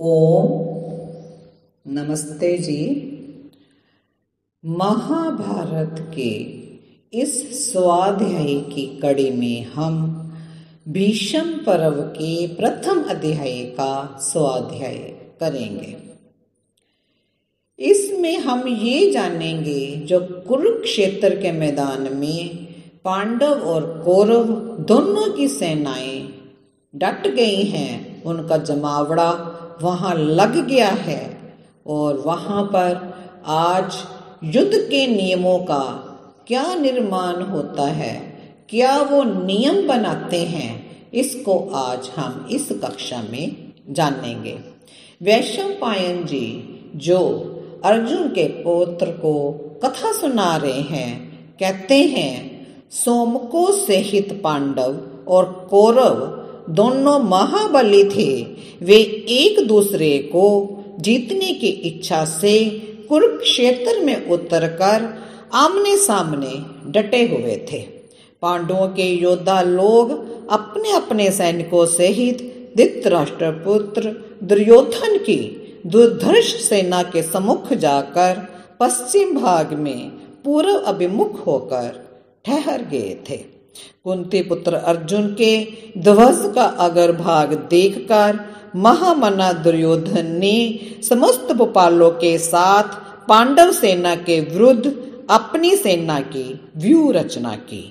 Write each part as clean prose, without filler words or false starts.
ओम नमस्ते जी। महाभारत के इस स्वाध्याय की कड़ी में हम भीष्म पर्व के प्रथम अध्याय का स्वाध्याय करेंगे। इसमें हम ये जानेंगे जो कुरुक्षेत्र के मैदान में पांडव और कौरव दोनों की सेनाएं डट गई हैं, उनका जमावड़ा वहां लग गया है और वहां पर आज युद्ध के नियमों का क्या निर्माण होता है, क्या वो नियम बनाते हैं, इसको आज हम इस कक्षा में जानेंगे। वैशंपायन जी जो अर्जुन के पौत्र को कथा सुना रहे हैं, कहते हैं सोमको सहित पांडव और कौरव दोनों महाबली थे। वे एक दूसरे को जीतने की इच्छा से कुरुक्षेत्र में उतरकर आमने सामने डटे हुए थे। पांडवों के योद्धा लोग अपने अपने सैनिकों सहित धृतराष्ट्र पुत्र दुर्योधन की दुर्धर्ष सेना के सम्मुख जाकर पश्चिम भाग में पूर्व अभिमुख होकर ठहर गए थे। कुंती पुत्र अर्जुन के ध्वज का अग्रभाग देखकर महामना दुर्योधन ने समस्त भूपालों के साथ पांडव सेना के विरुद्ध अपनी सेना की व्यूह रचना की।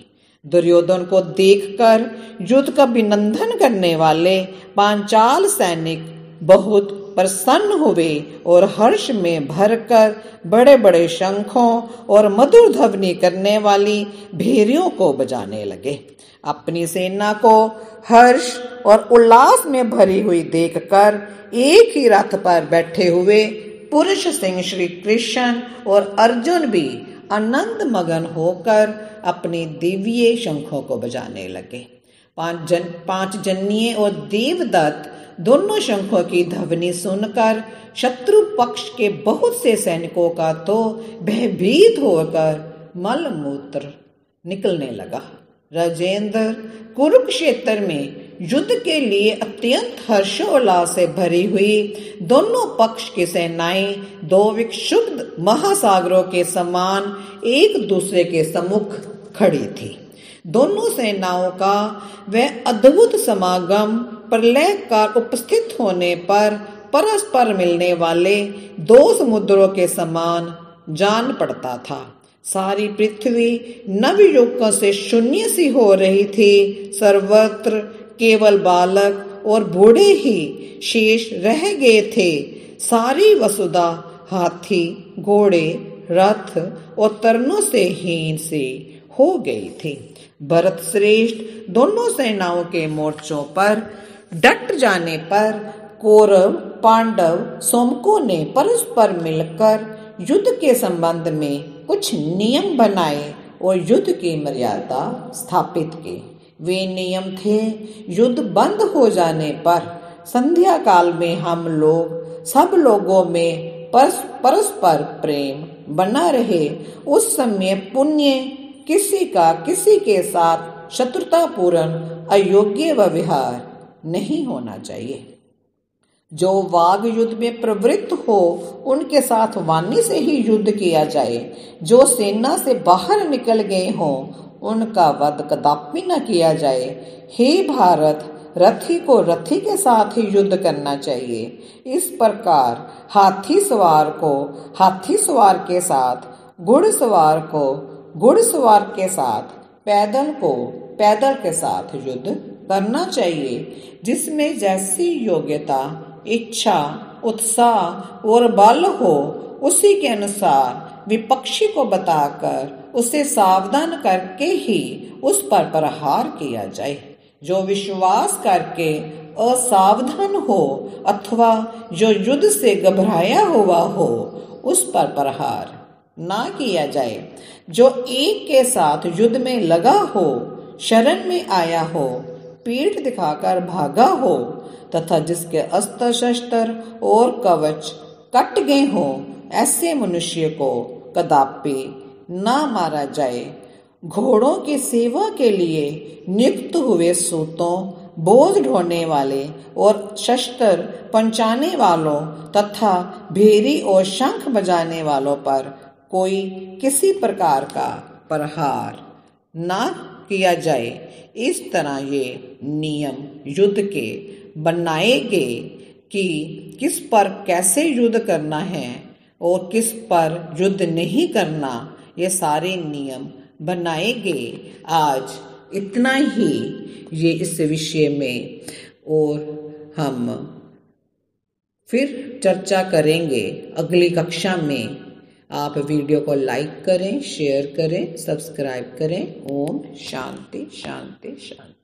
दुर्योधन को देखकर युद्ध का अभिनंदन करने वाले पांचाल सैनिक बहुत प्रसन्न हुए और हर्ष में भरकर बड़े बड़े शंखों और मधुर ध्वनि करने वाली भेरियों को बजाने लगे। अपनी सेना को हर्ष और उल्लास में भरी हुई देखकर एक ही रथ पर बैठे हुए पुरुष सिंह श्री कृष्ण और अर्जुन भी आनंद मगन होकर अपनी दिव्य शंखों को बजाने लगे। पांच जन्य और देवदत्त दोनों शंखों की ध्वनि सुनकर शत्रु पक्ष के बहुत से सैनिकों का तो भयभीत होकर मलमूत्र निकलने लगा। राजेंद्र कुरुक्षेत्र में युद्ध के लिए अत्यंत हर्षोल्लास से भरी हुई दोनों पक्ष की सेनाएं दो विक्षुब्ध महासागरों के समान एक दूसरे के सम्मुख खड़ी थी। दोनों सेनाओं का वह अद्भुत समागम प्रलय का उपस्थित होने पर परस्पर मिलने वाले दो समुद्रों के समान जान पड़ता था। सारी पृथ्वी नवयुवकों से शून्य सी हो रही थी। सर्वत्र केवल बालक और बूढ़े ही शेष रह गए थे। सारी वसुधा हाथी, घोड़े, रथ और तरनों से हीन से हो गई थी। भरत श्रेष्ठ दोनों सेनाओं के मोर्चों पर डट जाने पर कौरव, पांडव, सोमकों ने परस्पर मिलकर युद्ध के संबंध में कुछ नियम बनाए और युद्ध की मर्यादा स्थापित की। वे नियम थे, युद्ध बंद हो जाने पर संध्या काल में हम लोग सब लोगों में परस्पर प्रेम बना रहे। उस समय पुण्य किसी का किसी के साथ शत्रुतापूर्ण अयोग्य व्यवहार नहीं होना चाहिए। जो वाग युद्ध में प्रवृत्त हो उनके साथ वाणी से ही युद्ध किया जाए। जो सेना से बाहर निकल गए हों उनका वध कदापि न किया जाए। हे भारत, रथी को रथी के साथ ही युद्ध करना चाहिए। इस प्रकार हाथी सवार को हाथी सवार के साथ, घुड़सवार को घुड़सवार के साथ, पैदल को पैदल के साथ युद्ध करना चाहिए। जिसमें जैसी योग्यता, इच्छा, उत्साह और बल हो उसी के अनुसार विपक्षी को बताकर उसे सावधान करके ही उस पर प्रहार किया जाए। जो विश्वास करके असावधान हो अथवा जो युद्ध से घबराया हुआ हो उस पर प्रहार ना किया जाए। जो एक के साथ युद्ध में लगा हो, शरण में आया हो, पीठ दिखाकर भागा हो तथा जिसके अस्त्र शस्त्र और कवच कट गए हो, ऐसे मनुष्य को कदापि ना मारा जाए। घोड़ों की सेवा के लिए नियुक्त हुए सूतों बोझ ढोने वाले और शस्त्र पहुंचाने वालों तथा भेरी और शंख बजाने वालों पर कोई किसी प्रकार का प्रहार ना किया जाए। इस तरह ये नियम युद्ध के बनाए गए कि किस पर कैसे युद्ध करना है और किस पर युद्ध नहीं करना, ये सारे नियम बनाए गए। आज इतना ही ये इस विषय में, और हम फिर चर्चा करेंगे अगली कक्षा में। आप वीडियो को लाइक करें, शेयर करें, सब्सक्राइब करें। ओम शांति शांति शांति।